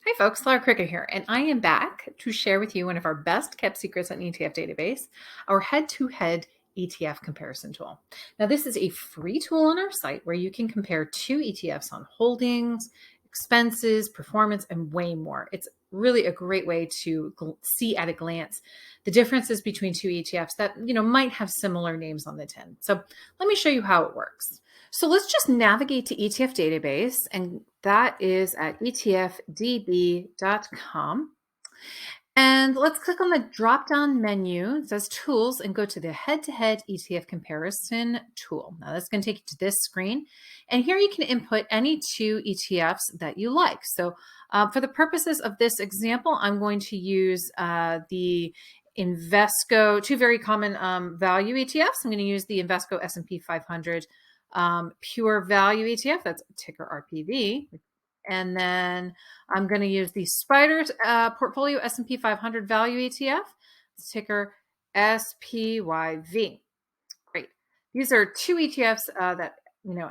Hi folks, Lara Crigger here, and I am back to share with you one of our best kept secrets on ETF database, our head-to-head ETF comparison tool. Now, this is a free tool on our site where you can compare two ETFs on holdings, expenses, performance, and way more. It's really a great way to see at a glance the differences between two ETFs that might have similar names on the tin. So let me show you how it works. So let's just navigate to ETF database, and that is at etfdb.com. And let's click on the drop-down menu. It says Tools and go to the Head-to-Head ETF Comparison tool. Now that's going to take you to this screen. And here you can input any two ETFs that you like. So for the purposes of this example, I'm going to use the Invesco, two very common value ETFs. I'm going to use the Invesco S&P 500 Pure Value ETF, that's ticker RPV. And then I'm going to use the Spiders Portfolio S&P 500 Value ETF, ticker SPYV. Great. These are two ETFs that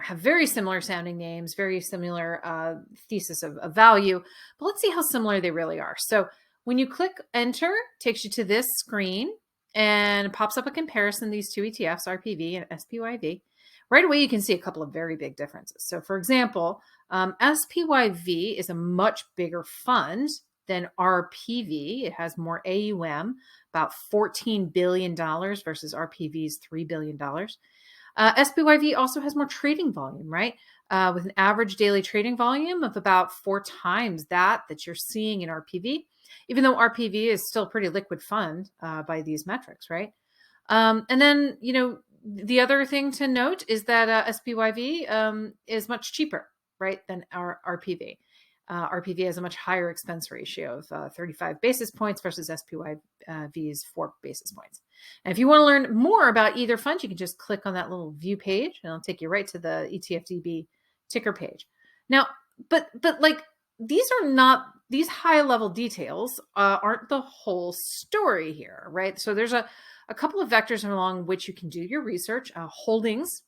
have very similar sounding names, very similar thesis of value, but let's see how similar they really are. So when you click enter, it takes you to this screen and it pops up a comparison of these two ETFs, RPV and SPYV. Right away, you can see a couple of very big differences. So for example, SPYV is a much bigger fund than RPV. It has more AUM, about $14 billion versus RPV's $3 billion. SPYV also has more trading volume, right? With an average daily trading volume of about 4 times that you're seeing in RPV, even though RPV is still a pretty liquid fund by these metrics, right? And then, the other thing to note is that SPYV is much cheaper, right, than our RPV. RPV has a much higher expense ratio of 35 basis points versus SPYV's 4 basis points. And if you want to learn more about either fund, you can just click on that little view page and it'll take you right to the ETFDB ticker page. Now, but like these high level details aren't the whole story here, right? So there's a couple of vectors along which you can do your research. Holdings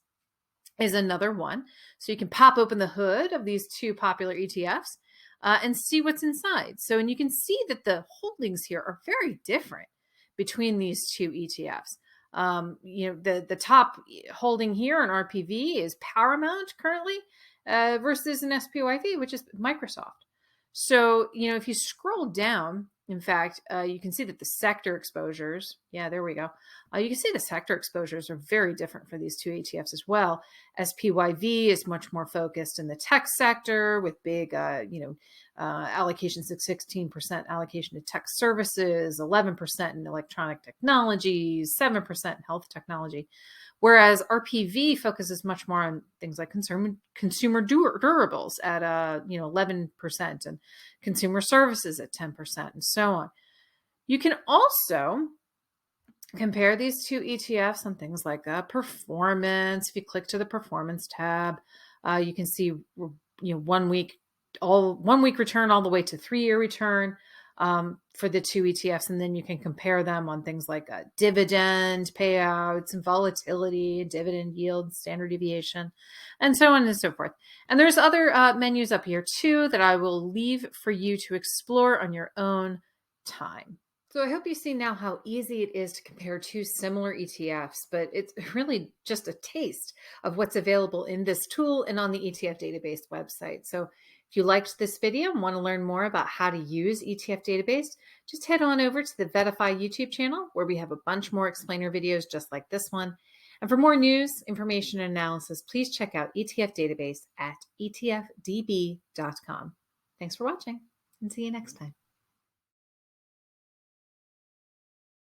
is another one. So you can pop open the hood of these two popular ETFs and see what's inside. So, and you can see that the holdings here are very different between these two ETFs. The top holding here on RPV is Paramount currently versus an SPYV, which is Microsoft. So, if you scroll down, in fact, you can see that the sector exposures, there we go. You can see the sector exposures are very different for these two ETFs as well. SPYV is much more focused in the tech sector with big, allocations of 16% allocation to tech services, 11% in electronic technologies, 7% in health technology. Whereas RPV focuses much more on things like consumer durables at 11% and consumer services at 10% and so on. You can also compare these two ETFs on things like performance. If you click to the performance tab, you can see 1 week return all the way to 3-year return for the two ETFs, and then you can compare them on things like dividend payouts and volatility, dividend yield, standard deviation, and so on and so forth. And there's other menus up here too that I will leave for you to explore on your own time. So I hope you see now how easy it is to compare two similar ETFs, but it's really just a taste of what's available in this tool and on the ETF database website. So if you liked this video and want to learn more about how to use ETF database, just head on over to the VettaFi YouTube channel where we have a bunch more explainer videos just like this one. And for more news, information, and analysis, please check out ETF database at etfdb.com. Thanks for watching and see you next time.